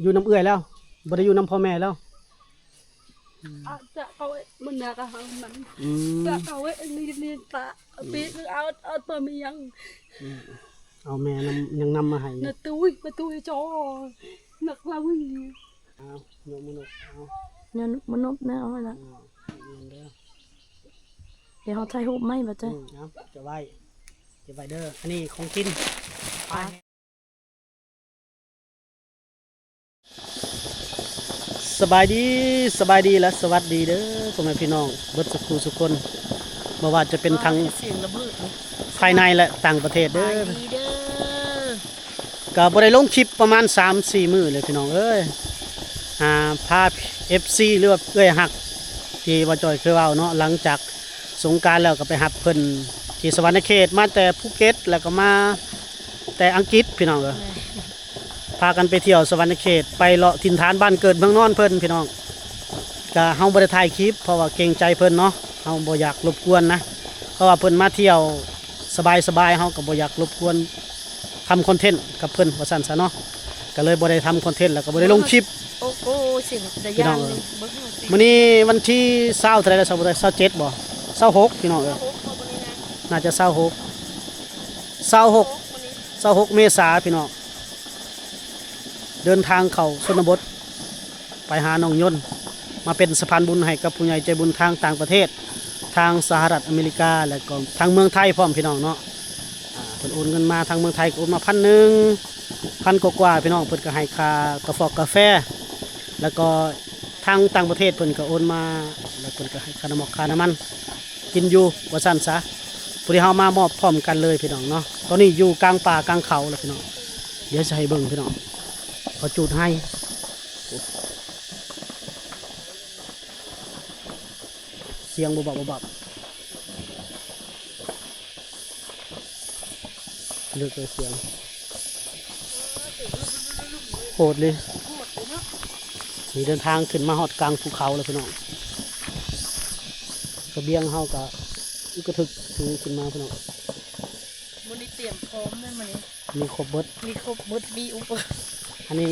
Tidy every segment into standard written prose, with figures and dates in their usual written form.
อยู่น้ำเอื้อยแล้วบ่ได้อยู่น้ำพ่อแม่แล้วจะเอามันน่ะก็มันจะเอาไว้นี่ตาปีเอาตัวมียังเอาแม่ยังนำมาให้น่ะตุ้ยจอนักลาวิ่งเอาโยมนุษย์เอาเนี่ยมันนบนะเอาไว้ละเดี๋ยวเขาถ่ายรูปไหมบ่จ๊ะจะไว้เด้ออันนี้ของกินสบายดีและสวัสดีเด้อพ่อแม่พี่น้องเบิดสุขคนบ่ว่าจะเป็นทางภายในและต่างประเทศเด้อก็บ่ได้ลงคลิปประมาณ 3-4 มื้อเลยพี่น้องเอ้ยพา FC หรือว่าเอ้ยฮักที่ว่าจอยเคยเว้าเนาะหลังจากสงกรานต์แล้วก็ไปหับเพิ่นที่สวรรณเขตมาแต่ภูเก็ตแล้วก็มาแต่อังกฤษพี่น้องเอ้ยพากันไปเที่ยวสวรรณเขตไปเลาะถิ่นฐานบ้านเกิดเมืองนอนเพิ่นพี่น้องก็เฮาบ่ได้ถ่ายคลิปเพราะว่าเกรงใจเพิ่นเนาะเฮาบ่อยากรบกวนนะเพราะว่าเพิ่นมาเที่ยวสบายเฮาก็บ่อยากรบกวนทำคอนเทนต์กับเพิ่นว่าซั่นซะเนาะก็เลยบ่ได้ทำคอนเทนต์แล้วก็บ่ได้ลงคลิปโอ้สิจะย่างนี่มื้อนี้วันที่20เท่าไหร่แล้ว27บ่26พี่น้องเอ้ยน่าจะ26เมษายนพี่น้องเดินทางเข้าชนบทไปหาน้องยนต์มาเป็นสะพานบุญให้กับผู้ใหญ่ใจบุญทางต่างประเทศทางสหรัฐอเมริกาและก็ทางเมืองไทยพร้อมพี่น้องเนาะเพิ่นโอนเงินมาทางเมืองไทยก็โอนมา1,000 กว่าพี่น้องเพิ่นก็ให้ค่ากาแฟแล้วก็ทางต่างประเทศเพิ่นก็โอนมาแล้วเพิ่นก็ให้ค่าน้ำมันค่าน้ำมันกินอยู่ว่าซั่นซะผู้ที่เฮามามอบพร้อมกันเลยพี่น้องเนาะตอนนี้อยู่กลางป่ากลางเขาแล้วพี่น้องเดี๋ยวจะให้เบิ่งพี่น้องขอจุดให้เสียงเบาเลือกเสียงโหดเลยมีเดินทางขึ้นมาหอดกลางภูเขาเลยพี่น้องกระเบียงเฮากับกระถึกถือขึ้นมาพี่น้องมันได้เตรียมพร้อมนั่นมันมีครบเบิดมีอุปกรณ์อันนี้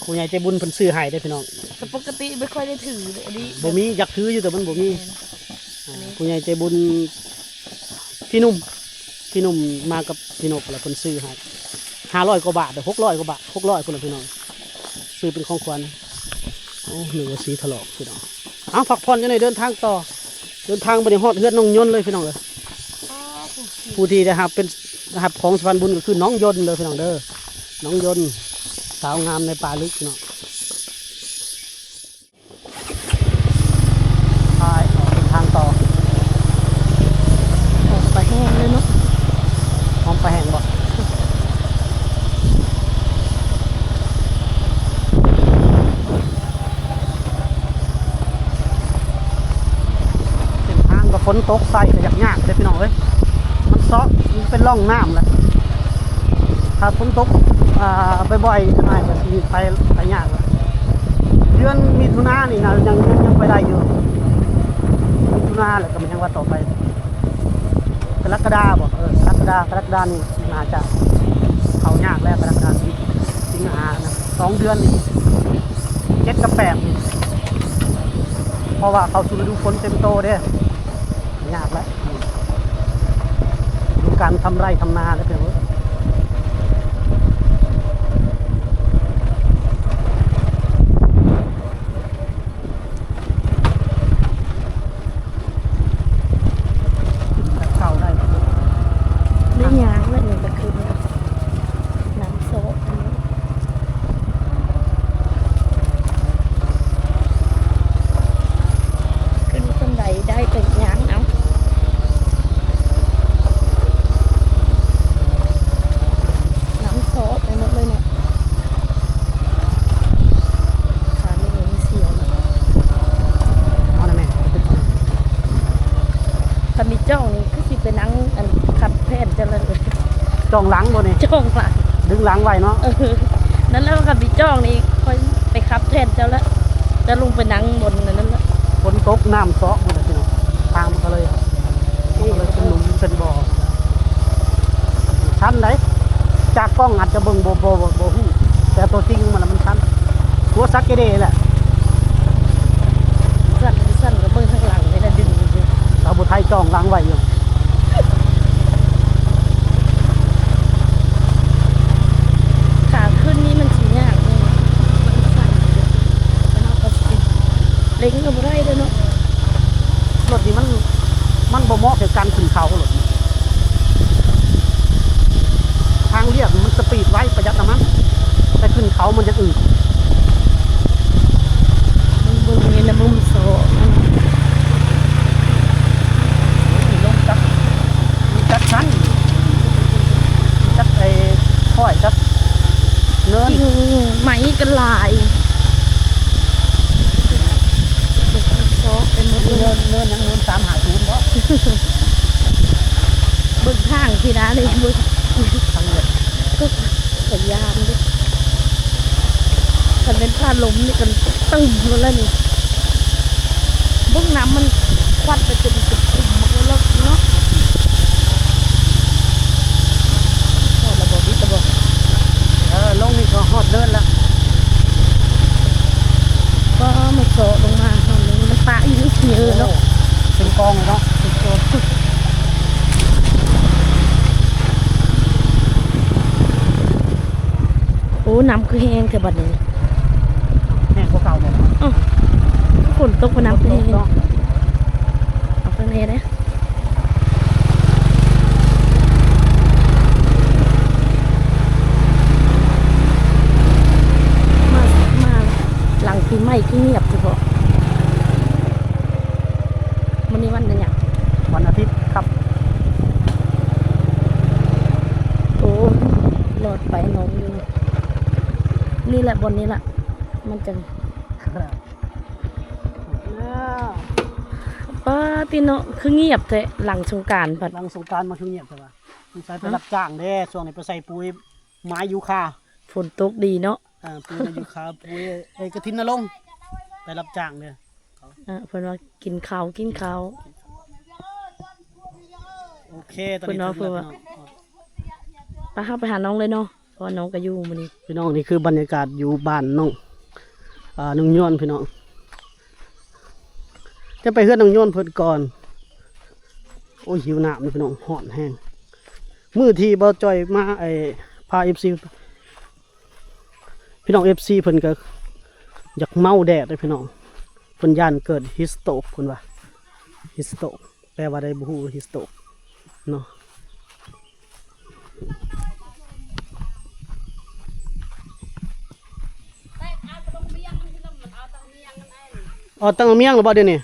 ผู้ใหญ่ใจบุญเพิ่นซื้อให้ได้พี่น้องแต่ปกติไม่ค่อยได้ถืออันนี้บ่มีอยากถืออยู่แต่มันบ่มีผู้ใหญ่ใจบุญพี่นุ่มมากับพี่นกแล้วเพิ่นซื้อให้500 กว่าบาท600 กว่าบาท600คนละพี่น้องซื้อเป็นของขวัญโอ้เหนือสีถลอกพี่น้องเอาพักผ่อนจังได๋เดินทางต่อเดินทางไปฮอดเฮือนน้องยนต์เลยพี่น้องเลยผู้ที่ได้รับเป็นรับของสะพานบุญก็คือน้องยนต์เลยพี่น้องเด้อน้องยนต์สาวงามในป่าลึกพี่น้องไปทางต่อไปแห้งเลยเนาะพร้อมไปแห้งบ่ฝนตกใส่ก็ยากเลยพี่น้องเอ้ยมันเซาะมันเป็นร่องน้ำแหละถ้าฝนตกบ่อยๆง่ายก็สิไปยากเลยเดือนมิถุนายนนี่นะยังไปได้อยู่มิถุนายนแหละก็มันยังว่าต่อไปกรกฎาคมกรกฎานี่น่าจะเขายากแล้วกรกฎาสิงหานะ2 เดือนนี่7 กับ 8นี่เพราะว่าเขาสู่ฤดูฝนเต็มโตเด้ยากแล้วดูการทำไร่ทำนาแล้วเพื่อนเข้าได้ไม่ยากเลยมันคือน้ำโซ่ขึ้นคนใดได้เป็นยางเอาจ้องนี่คือสิเป็นนังอันขับแพนจะเลยจ้องหลังบ่นี่จ้องหลังดึงหลังไว้เนาะนั่นแล้วกับพี่จ้องนี่ค่อยไปขับแพนเจ้าแล้วจะลงไปนั่งบนนั่นแล้วฝนตกน้ำเซาะหมดเลยพี่น้องทางมันก็เลยเป็นหลุมเป็นบ่อชันไหนจากกล้องอาจจะเบิ่งโบหูแต่ แต่ตัวจริงมันชันหัวซักเกเรแหละ สั่นกับเบิ้งข้างหลังเลยนะดึงอยู่ สาวบุไทยจองล้างไว้อยู่ ขาขึ้นนี่มันสียากเลยมันสั่นอยู่แล้วเราก็สิเล็งก็บ่ได้เด้อเนาะ รถนี้มันบ่เหมาะกับการขึ้นเขารถทางเรียบมันสปีดไว้ประหยัดน้ำมันแต่ขึ้นเขามันจะอืด มันเบิ้งนี่นะมุมโซมัน ลงจักมีจักชั้นมีจักไอ้ค่อยจักเนิน กิ่งไม้กันหลายโซเป็นหมดเลย เนินยังเนิน350บ่ เบิ้งทางที่ร้านเลยเบิ้ง ทางเรียบ ก็สัญญาณด้วยคันเป็นผ้าล้มนี่กันตึงหมดแล้วนี่เบิ้งน้ำมันควัดไปจนจุดตุ่มหมดแล้วเนาะโอ้ระบบนี้ระบบ ลงนี่ก็ฮอดเนินแล้ว ก็มาโซะลงมาตอนนี้มันปะอยู่นี่เยอะเนาะ เป็นกองเลยเนาะเป็นโซน โอ้น้ำคือแห้งแต่บัดนี้ แห้งกว่าเก่าเลย ฝนตกมาน้ำคือแห้ง เนาะ เอาข้างในนะมาหลังปีใหม่ก็เงียบเฉพาะวันนี้วันนั้นเนี่ย วันอาทิตย์ครับ โอ้หลอดไปน้องอยู่นี่แหละบนนี้แหละมันจะป้าตีเนาะคือเงียบแต่หลังสงกรานต์ผัด หลังสงกรานต์มาคือเงียบใช่ปะมันใช้ไปรับจ้างเด้ช่วงนี้ไปใส่ปุ๋ยไม้ยูคา ฝนตกดีเนาะ ปุ๋ยยูคาปุ๋ยไอ้กระทินนรงค์ไปรับจ้างเด้อ เพิ่นว่ากินข้าวกินข้าว โอเคตอนนี้ เพิ่นว่า ป้าเข้าไปหาน้องเลยเนาะเพราะว่าน้องก็อยู่มื้อนี้ พี่น้องนี่คือบรรยากาศอยู่บ้านน้องน้องย้อนพี่น้องจะไปเฮือนน้องย้อนเพิ่นก่อนโอ้ยหิวน้ำนี่พี่น้องห่อนแห้งมื้อที่บ่จอยมาไอ้พา FC พี่น้อง FC เพิ่นก็อยากเมาแดดเลยพี่น้องเพิ่นย่านเกิดฮิสโตกเพิ่นว่าฮิสโตกแปลว่าได้บ่ฮู้ฮิสโตกเนาะเอาตังเมียงหรือบ่เดี๋ยวนี้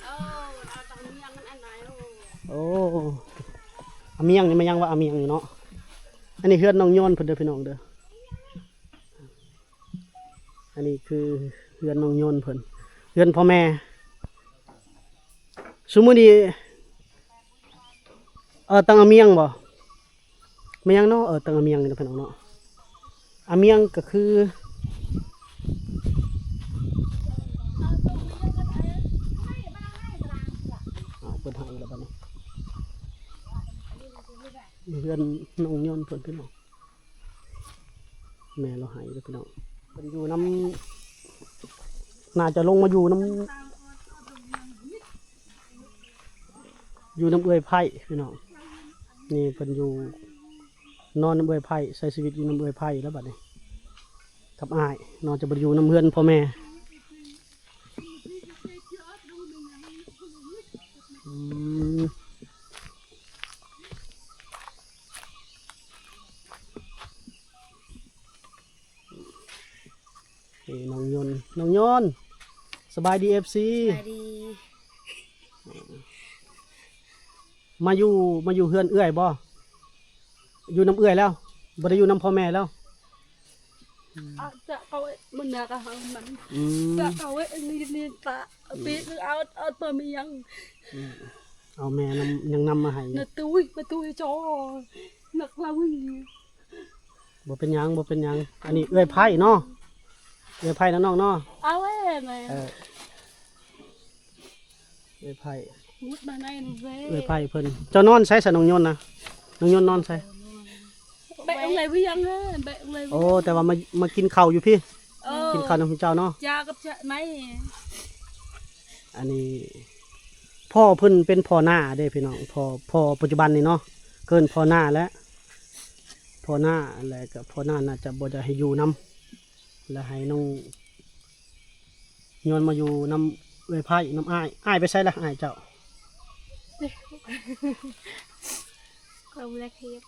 โอ้อาเมียงนี่มันยังว่าอาเมียงอยู่เนาะอันนี้เฮือนน้องโยนเพิ่นเด้อพี่น้องเด้ออันนี้คือเฮือนน้องโยนเพิ่นเฮือนพ่อแม่ซุมื้อนี้ตังอาเมียงบ่มันยังเนาะตังอาเมียงนี่นะพี่น้องเนาะอาเมียงก็คือเปิดให้แล้วบัดนี้เพื่อนน้องย้อนเพิ่นพี่น้องแม่เราหายเลยพี่น้องเพิ่นอยู่น้ำน่าจะลงมาอยู่น้ำเอื้อยไผ่พี่น้องนี่เพิ่นอยู่นอนน้ำเอื้อยไผ่ใช้ชีวิตอยู่น้ำเอื้อยไผ่แล้วบัดนี้กับอ้ายนอนจะบ่อยู่น้ำเพื่อนพ่อแม่น้องยนต์สบายดีFC มาอยู่เฮือนเอื้อยบ่อยู่น้ำเอื้อยแล้วบ่ได้อยู่น้ำพ่อแม่แล้ว จะเอามันนักอะมันจะเอาไว้นี่ตาปีนึงเอาตัวมียัง เอาแม่ยังนำมาให้ น่ะตุ้ยจอนักเราวิ่ง บ่เป็นหยังอันนี้เอื้อยไผ่เนาะเอื้อยไผ่นะน้องเนาะ เอาไว้ไหน เอื้อยไผ่ มุดมาในนู้นเว้ เอื้อยไผ่เพิ่นเจ้านอนใช้สะน้องยนต์นะน้องยนต์นอนใช้ โอ้ แบะอะไรพี่ยังนะแบะอะไร โอ้แต่ว่ามากินข้าวอยู่พี่ เออ กินข้าวน้ำเจ้าเนาะ ยากับจะไหม อันนี้พ่อเพิ่นเป็นพ่อหน้าเด้พี่น้องพ่อปัจจุบันนี่เนาะเกินพ่อหน้าแล้วพ่อหน้าอะไรก็พ่อหน้าน่าจะบ่จะให้อยู่นํแล้วให้น้องย้อนมาอยู่นํเอ้ยไผ่น้ำอ้ายไปใส่ละอ้ายเจ้า เราแลกเฮ็ด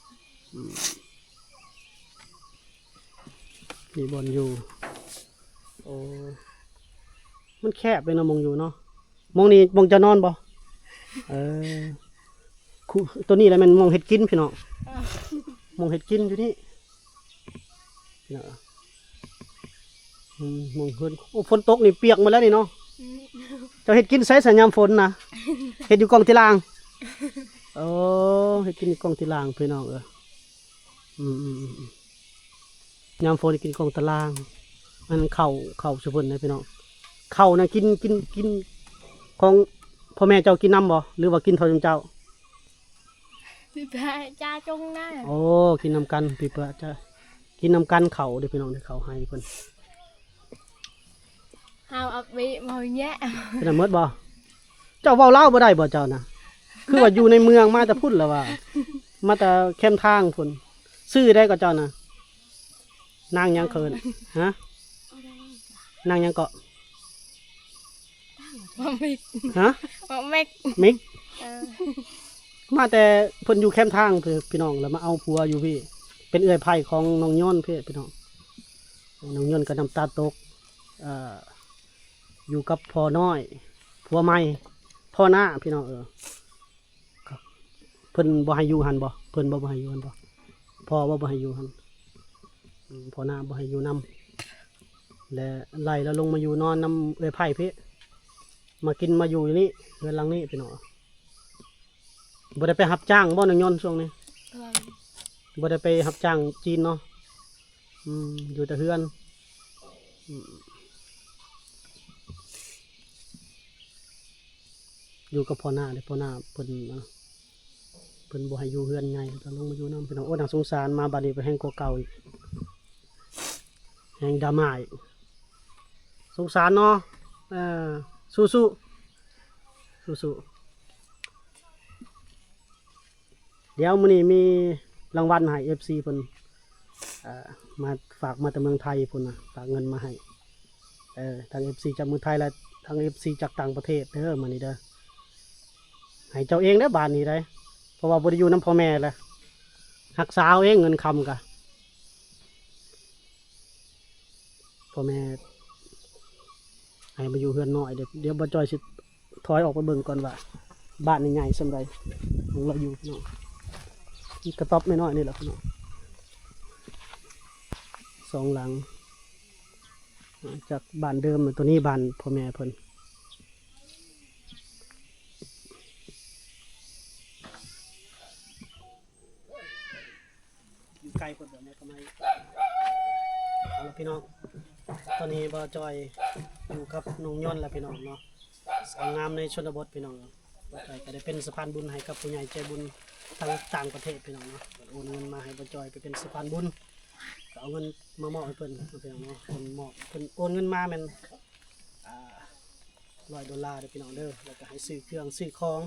มีบอลอยู่โอ้มันแคบไปเนาะมองอยู่เนาะมองนี่มองจะนอนบ่เออคู่ตัวนี้แหละมันมองเห็ดกินพี่น้องมองเห็ดกินอยู่นี่เนาะมองเพิ่นโอ้ฝนตกนี่เปียกหมดแล้วนี่เนาะเจ้าเห็ดกินใส่สัญญามฝนนะเห็ดอยู่กองที่ล่างโอ้เห็ดกินอยู่กองที่ล่างพี่น้องยามฝนกินกองตารางมันเข่าสุพรรณนะพี่น้องเข่านะกินของพ่อแม่เจ้ากินน้ำบ่หรือว่ากินเท่าเจ้า พี่พายจ้าจงหน้า โอ้กินน้ำกันพี่เพื่อจะกินน้ำกันเข่าเดี๋ยวพี่น้องเดี๋ยวเข่าให้เพิ่น เฮาเอาไปเมาแยะ เป็นเมิดบ่เจ้าเว้าเล่าวบ่ได้บ่เจ้านะคือว่าอยู่ในเมืองมาแต่พุ่นแล้วว่ามาแต่แคมทางพุ่นซื้อได้ก็เจ้านะนางยังเคินฮะนางยังเกาะ มามิก ฮะ มาเม็ก มิก เออ มาแต่เพิ่นอยู่แคมป์ทางพี่น้องแล้วมาเอาผัวอยู่พี่ เป็นเอื้อยไผ่ของน้องย้อนพี่น้องน้องย้อนก็น้ำตาตกอยู่กับพ่อน้อยผัวใหม่พ่อหน้าพี่น้องครับเพิ่นบ่ให้อยู่หันบ่เพิ่นบ่ให้อยู่หันบ่พ่อบ่ให้อยู่หันพ่อหน้าบ่ให้อยู่นํและไล่แล้วลงมาอยู่นอนนำเอื้อยไผ่พี่มากินมาอยู่นี่เรือนหลังนี้พี่น้องบ่ได้ไปรับจ้างบ่น้องย้อนช่วงนี้บ่ได้ไปรับจ้างจีนเนาะอยู่แต่เฮือนอยู่กับพ่อหน้าเลยพ่อหน้าเพิ่นบ่ให้อยู่เฮือนไงก็ลงมาอยู่นำพี่น้องโอ้น่าสงสารมาบัดนี้ไปแห้งกว่าเก่าอีกแห้งดราม่าอีกสงสารเนาะสู้เดี๋ยวมื้อนี้มีรางวัลให้ FC เพิ่นมาฝากมาจากเมืองไทยพุ่นน่ะฝากเงินมาให้ทาง FC จากเมืองไทยและทาง FC จากต่างประเทศเด้อมื้อนี้เด้อให้เจ้าเองเด้อบาดนี้ได้เพราะว่าบ่ได้อยู่นำพ่อแม่แหละรักษาเอาเองเงินคำกะพ่อแม่ให้มาอยู่เฮือนน้อยเดี๋ยวบ่จอยสิถอยออกไปเบิ่งก่อนว่าบ้านนี่ใหญ่ส่ำใดของเราอยู่พี่น้องกระต๊อบน้อยๆนี่แหละพี่น้องสองหลังจากบ้านเดิมตัวนี้บ้านพ่อแม่เพิ่นอยู่ไกลเพิ่นแบบนี้ทำไมเอาละพี่น้องตอนนี้บ่จอยอยู่กับน้องย้อนแล้วพี่น้องเนาะสาวงามในชนบทพี่น้องบ่จอยก็ได้เป็นสะพานบุญให้กับผู้ใหญ่ใจบุญทางต่างประเทศพี่น้องเนาะโอนเงินมาให้บ่จอยไปเป็นสะพานบุญก็เอาเงินมามอบให้เพิ่นพี่น้องเนาะเพิ่นมอบเพิ่นโอนเงินมาแม่น$100เด้อพี่น้องเด้อแล้วก็ให้ซื้อเครื่องซื้อของ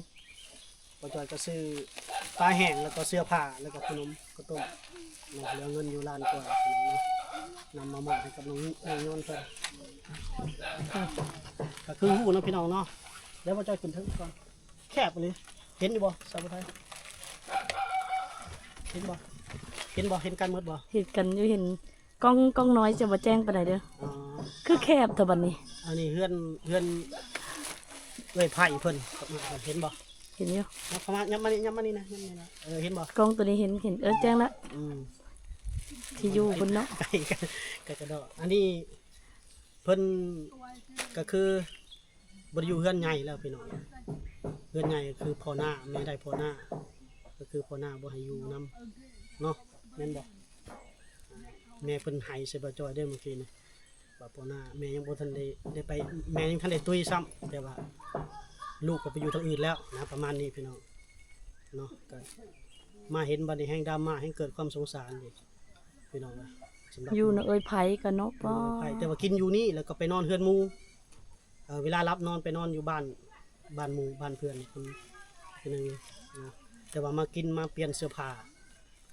บ่จอยก็ซื้อปลาแห้งแล้วก็เสื้อผ้าแล้วก็ขนมข้าวต้มเหลือเงินอยู่ล้านกว่าพี่น้องเนาะนำมามอบให้กับน้องย้อนเพิ่นก็คือหู้เนาะพี่น้องเนาะเดี๋ยวบ่จอยขึ้นเทิงก่อนแคบเลยเห็นอยู่บ่สาวไทยเห็นบ่เห็นกันหมดบ่ เห็นกันอยู่เห็นกล้องน้อยจะมาแจ้งไปไหนเด้อ อ๋อ คือแคบเท่าบัดนี้ อันนี้เฮือนเอ้ยไผ่เพิ่นเห็นบ่ เห็นอยู่ เข้ามาย้ำมานี่นะเห็นบ่ กล้องตัวนี้เห็นแจ้งละ ที่อยู่บนเนาะ ใกล้กันกระดอกอันนี้เพิ่นก็คือบ่ได้อยู่เฮือนใหญ่แล้วพี่น้องเฮือนใหญ่คือพ่อหน้าแม่ได้พ่อหน้าก็คือพ่อหน้าบ่ให้อยู่นํเนาะแม่นบ่แม่เพิ่นให้ใส่บ่จอยได้เมื่อกี้นี่ว่าพ่อหน้าแม่ยังบ่ทันได้ไปแม่ยังทันได้ตุ้ยซ้ำแต่ว่าลูกก็ไปอยู่ทางอื่นแล้วนะประมาณนี้พี่น้องเนาะก็ มาเห็นบัดนี้แห่งดราม่าแห่งเกิดความสงสารนี่พี่น้องนะสำหรับ อยู่ในเอ้ยไผกันเนาะป้า ไปแต่ว่ากินอยู่นี่แล้วก็ไปนอนเฮือนหมู่เวลารับนอนไปนอนอยู่บ้านหมู่บ้านเพื่อนคนนึงนะแต่ว่ามากินมาเปลี่ยนเสื้อผ้า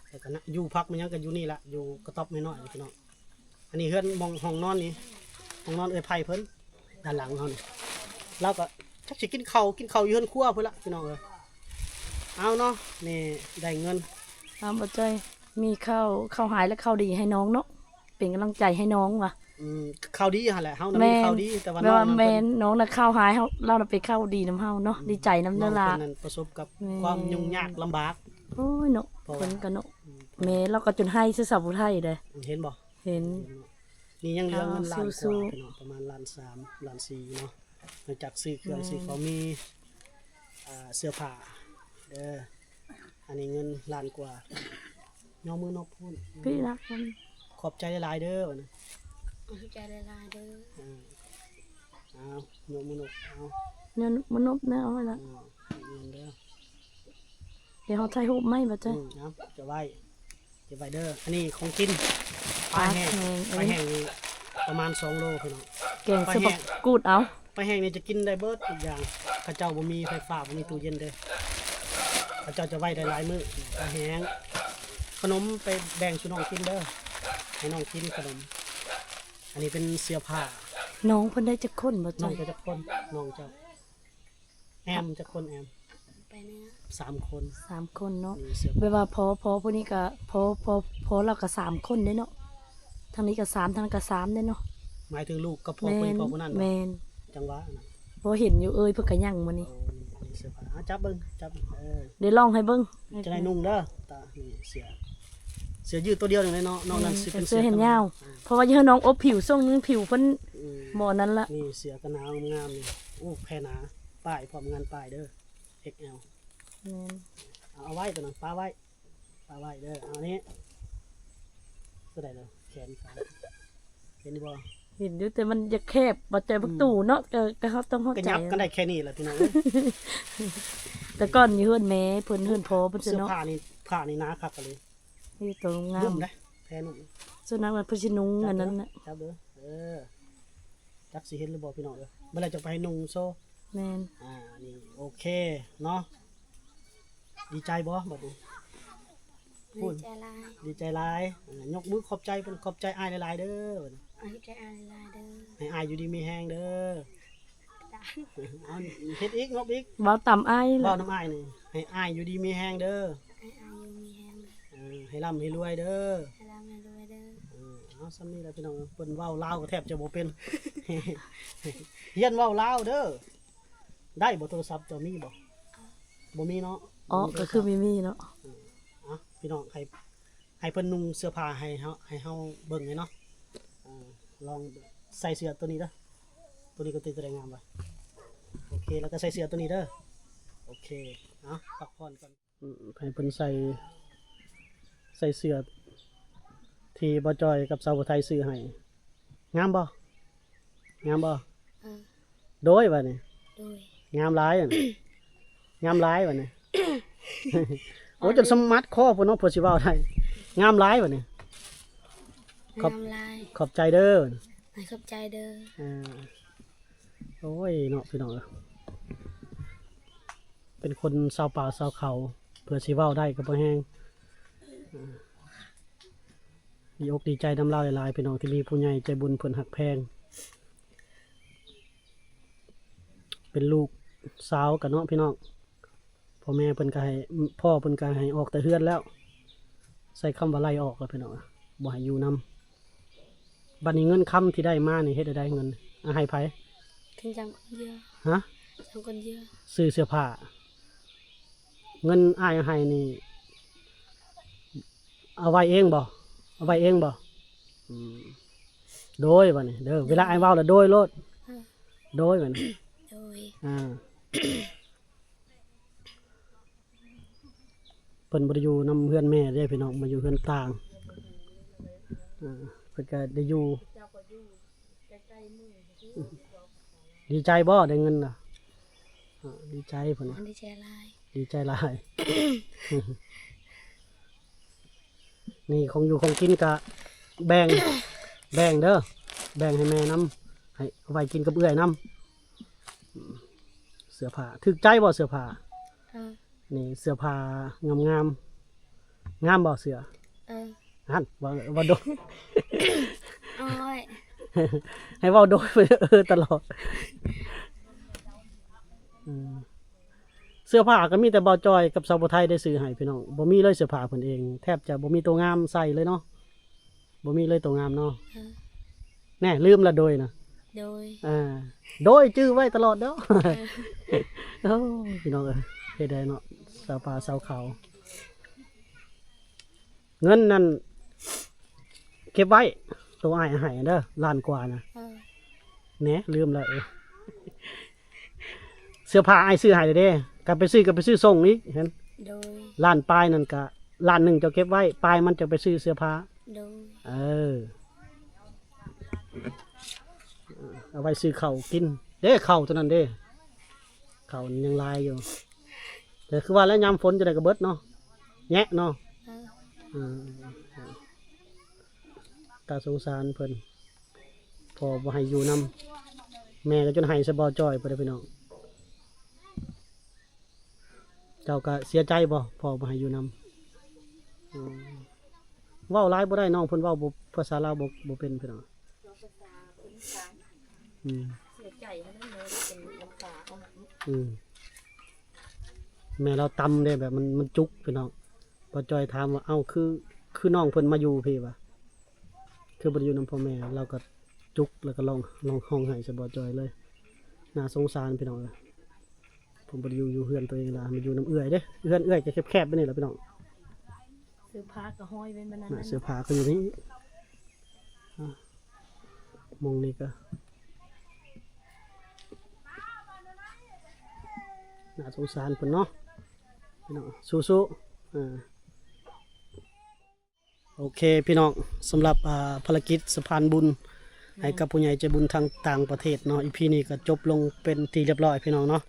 แต่ก็นะอยู่พักมันยังก็อยู่นี่ละอยู่กระต๊อบน้อยๆนี่พี่น้องอันนี้เฮือนมองห้องนอนนี่ห้องนอนเอ้ยไผ่เพิ่นด้านหลังเขานี่เราก็ชักสิกินข้าวอยู่เฮือนครัวเพิ่นละพี่น้องเอ้ยเอาเนาะนี่ได้เงิน ตามปัจจัยมีข้าวหายและข้าวดีให้น้องเนาะเป็นกำลังใจให้น้องว่ะ ข้าวดีหั่นแหละเฮานะ แม่ มีข้าวดีแต่ว่า แม่ น้อง ว่า นั้น แม่ เพิ่น น้องน่ะข้าวหายเฮาเราน่ะไปข้าวดีน้ำเฮาเนาะดีใจน้ำ น้ เด้ อ อง ล่ะ เพิ่นนั้นประสบกับ แม่ ความยุ่งยากลำบาก โอ้ยเนาะ เพราะว่า เพิ่นก็เนาะแม่เราก็จนให้ซื่อสับผู้ไทยเด้อ เห็นบ่ เห็น นี่ยังเหลือเงินล้านก สู้ ว่า ๆ พี่น้องประมาณล้านสามล้านสี่เนาะหลังจากซื้อเครื่องซื้อของมีเสื้อผ้าเด้ออันนี้เงินล้านกว่าย่อมือนกพูด พี่รักมัน ขอบใจหลายๆเด้อวะนะ ใจละลายเด้อ เอาย่อมือนกเอา เนี่ยมันนบแน่เอาไว้ละ เงินเด้อ เดี๋ยวเฮาถ่ายรูปไหมบัดจ้ะ เอาจะไว้เด้ออันนี้ของกินปลาแห้ง ปลาแห้ง นี่ประมาณ2 โลพี่น้อง แกงเสื้อบักกูดเอา ปลาแห้งนี่จะกินได้เบิดทุกอย่างข้าเจ้าบ่มีไฟฟ้าบ่มีตู้เย็นเด้อข้าเจ้าจะไว้ได้หลายมื้อปลาแห้งขนมไปแบ่งสู่น้องกินเด้อให้น้องกินขนมอันนี้เป็นเสื้อผ้า น้องเพิ่นได้จักคนบ่ น้ จ้ะ องจะคนน้องเจ้าแอมจะคนแอม ไปเนื้อ 3 คน 3คนเนาะ นี่เสื้อ แปลว่าพอพวกนี้ก็พอเราก็3คนเด้เนาะทางนี้ก็3ทางนั้นก็3เด้เนาะ หมายถึงลูกกับพ่อ แม่ คน น พ่อคนนั้น แม่น จังหวะน่ะ พอเห็นอยู่เอ้ยเพิ่นก็ยังมื้อนี้ โอ้นี่เสื้อผ้าจับเบิ่งจับเดี๋ยวลองให้เบิ่ง จะได้นุ่งเด้อตานี่เสื้อยืดตัวเดียวนึงเลยเนาะนอกนั้นสิเป็น เสื้อเห็นยาว อ่า เพราะว่าเยอะน้องอบผิวทรงนึงผิวเพิ่น อืม บ่นั้นละ นี่เสื้อกันหนาวงามๆนี่โอ้แพรหนาป้ายพร้อมงานป้ายเด้อ XL แม่น เอาไว้ตัวนั้นป้าไว้เด้อเอานี้ก็ได้เลยแขนขาเห็นบ่ เห็นอยู่แต่มันจะแคบบ่ใจบักตู่เนาะก็เขาต้องเข้า ก็ ใจ ยับกันได้แค่นี้แหละพี่น้องเอ้ย แต่ก่อนอยู่เฮือนแม่เพิ่นเฮือนพอเพิ่นจะ เสื้อ เนาะ ผ้านี่หนาคักกันเลย นี่ตัวงา นุ่ ม มนะแพรนุ่ม ส่วนนั้นมันเพิ่นสินุงอันนั้นน่ะ จับเด้อจักสิเห็นหรือบ่พี่น้องเอ้ยเมื่อไรจะไปให้นุ่งโซ่ แม่น นี่โอเคเนาะดีใจบ่บัดนี้ พูด ใจลาย ดีใจหลายยกมือขอบใจเป็นขอบใจอ้ายหลายๆเด้อ ใจลายเด้อ ให้อ้ายอยู่ดีมีแฮงเด้อเอาเฮ็ดอีกงบอีก เว้าต่ำอ้าย เว้า ล่ะ น้ำอ้ายนี่ให้อ้ายอยู่ดีมีแฮงเด้อ ให้อายุมีแฮง ให้ร่ำให้รวยเด้อ ให้ร่ำให้รวยเด้อ เอาซ้ำนี่แหละพี่น้องเพิ่นเว้าลาวก็แทบจะบ่เป็น เฮียนเว้าลาวเด้อได้บ่โทรศัพท์เจ้ามีบ่มีเนาะ อ๋อก็คือมีเนาะ พี่น้องให้เพิ่นนุ่งเสื้อผ้าให้เฮาเบิ่งเลยเนาะลองใส่เสื้อตัวนี้เด้อตัวนี้ก็ติดตัวงามว่ะโอเคแล้วก็ใส่เสื้อตัวนี้เด้อโอเคพักผ่อนก่อนให้เพิ่นใส่เสื้อที่บ่จอยกับสาวไทยซื้อให้งามบ่โดยว่านี่ โดย งามหลายอะงามหลายว่านี่ โอ้จนสมัดคอพุ่นเนาะเพิ่นสิเว้าได้งามหลายว่านี่ ครับ น้ำลาย ขอบใจเด้อ ให้ขอบใจเด้อ โอ้ยเนาะพี่น้องเป็นคนชาวป่าชาวเขาเพื่อสิเว้าได้ก็บ่แฮงดีอกดีใจนำเล่าหลายๆพี่น้องที่มีผู้ใหญ่ใจบุญเพิ่นหักแพงเป็นลูกสาวกันเนาะพี่น้องพ่อแม่เพิ่นก็ให้พ่อเพิ่นก็ให้ออกแต่เฮือนแล้ว ใส่คำว่าไล่ออกแล้วพี่น้องบ่ให้อยู่นำบัดนี้เงินคำที่ได้มานี่เฮ็ดได้เงินให้ไผ ถึงจำคนเยอะ ฮะ จำคนเยอะ ซื้อเสื้อผ้าเงินอ้ายให้นี่เอาไว้เองบ่อืมโดยบัดนี้เด้อเวลาอ้ายเว้าแล้วโดยโลดโดยบัดนี้ โดย เพิ่นบ่ได้อยู่นำเพื่อนแม่เด้พี่น้องมาอยู่เพื่อนต่างเพิ่นก็ได้อยู่ดีใจบ่ได้เงินล่ะดีใจเพิ่นว่า ดีใจลาย ดีใจหลาย นี่ของอยู่ของกินกะแบ่ง แบ่งเด้อแบ่งให้แม่น้ำให้เอาไว้กินกับเอื้อยน้ำเสื้อผ้าถึกใจบ่เสื้อผ้า เออ นี่เสื้อผ้างามงามบ่เสื้อ เออ ฮั่นว่าโดย โอ้ย ให้เว้าโดยไปตลอดเสื้อผ้าก็มีแต่บ่าวจอยกับสาวบ่ไทยได้ซื้อให้พี่น้องบ่มีเลยเสื้อผ้าเพิ่นเองแทบจะบ่มีตัวงามใส่เลยเนาะบ่มีเลยตัวงามเนาะ เออ แน่ลืมละโดยนะ โดย โดยจื้อไว้ตลอดเด้อ โอ้พี่น้องเอ้ยเฮ็ดได้เนาะสาวป่าสาวเขาเงินนั่นเก็บไว้ตัวอ้ายให้เด้อล้านกว่านะ เออ แหน่ลืมแล้วเสื้อผ้าอ้ายซื้อให้เด้กลับไปซื้อส่งอีกเห็น โดย ล้านปลายนั่นก็ล้านหนึงเจ้าเก็บไว้ปลายมันจะไปซื้อเสื้อผ้า โดย เอาไว้ซื้อข้าวกินเด้ข้าวตัวนั้นเด้ข้าวมันยังลายอยู่แต่คือว่าแล้วยามฝนจะได้กระเบิดเนาะแงะเนาะ เออ ตาสงสารเพิ่นพอบ่ให้อยู่นำแม่ก็จนให้สะบอจอยไปเลยพี่น้องเจ้าก็เสียใจบ่พอบ่ให้อยู่นำเว้าหลายบ่ได้น้องเพิ่นเว้าบ่ภาษาลาวบ่เป็นพี่น้องเสียใจให้มันเลยเป็นน้ำตาออก แม่เราตำได้แบบมันจุกพี่น้องพอจอยถามว่าเอ้าคือน้องเพิ่นมาอยู่พี่วะคือบ่ได้อยู่นำพ่อแม่เราก็จุกแล้วก็ลองห้องให้สะบอจอยเลยน่าสงสารพี่น้องเลยผมบ่ได้อยู่เฮือนตัวเองล่ะมาอยู่น้ำเอื้อยเด้เฮือนเอื้อยก็แคบๆไปนี่แหละพี่น้อง ซื้อผ้าก็ห้อยไว้มันนั้น น่ะเสื้อผ้าก็อยู่นี่มองนี่ก็น่าสงสารเพิ่นเนาะพี่น้องสู้ๆโอเคพี่น้องสำหรับภารกิจสะพานบุญให้กับผู้ใหญ่ใจบุญทางต่างประเทศเนาะอีพีนี้ก็จบลงเป็นที่เรียบร้อยพี่น้องเนาะ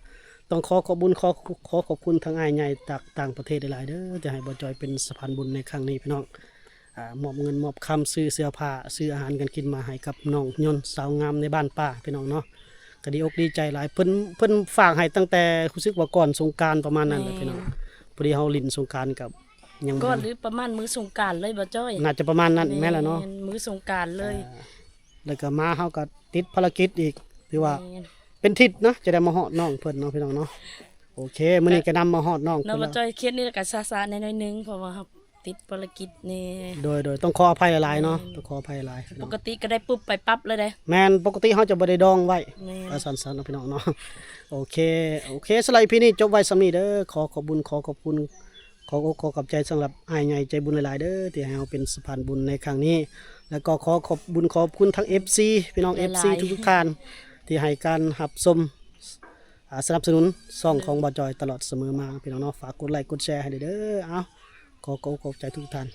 ต้องขอขอบคุณทางอ้ายใหญ่จากต่างประเทศหลายๆเด้อจะให้บ่จอยเป็นสะพานบุญในครั้งนี้พี่น้องมอบเงินมอบคำซื้อเสื้อผ้าซื้ออาหารกันกินมาให้กับน้องยนต์สาวงามในบ้านป้าพี่น้องเนาะก็ดีอกดีใจหลายเพิ่นฝากให้ตั้งแต่รู้สึกว่าก่อนสงกรานต์ประมาณนั้นแหละพี่น้องพอดีเฮาลิ้นสงกรานต์กับยัง ก็หรือประมาณมื้อสงกรานต์เลยบ่จ้อย น่าจะประมาณนั้นแม่นล่ะเนาะ มื้อสงกรานต์เลย แล้วก็มาเฮาก็ติดภารกิจอีกถือว่า แม่น เป็นทิศนะจะได้มาฮอดน้องเพิ่นเนาะพี่น้องเนาะโอเคมื้อนี้ก็นำมาฮอดน้อง เนาะ เพิ่น บ่ แล้ว จ้อยเครียดนี่ก็ซาๆหน่อยๆนึงเพราะว่าเราติดภารกิจนี่ โดยต้องขออภัยหลายๆเนาะต้องขออภัยหลายพี่ ป น้อง กติก็ได้ปุ๊บไปปั๊บเลยเด้ แม่นปกติเฮาจะบ่ได้ดองไว้ แม่น ว่าสั้นๆเนาะพี่น้องเนาะโอเคสไลด์พี่นี้จบไว้สำนี้เด้อขอขอบคุณขอบคุณขอบใจสำหรับอ้ายใหญ่ใจบุญหลายๆเด้อที่ให้เฮาเป็นสะพานบุญในครั้งนี้ แล้วก็ขอบคุณทั้ง FC พี่น้อง FC ทุกๆท่านที่ให้การรับชมสนับสนุนช่องของบ่าวจอยตลอดเสมอมาพี่น้องเนาะฝากกดไลค์กดแชร์ให้เด้อเอาขอบใจทุกท่าน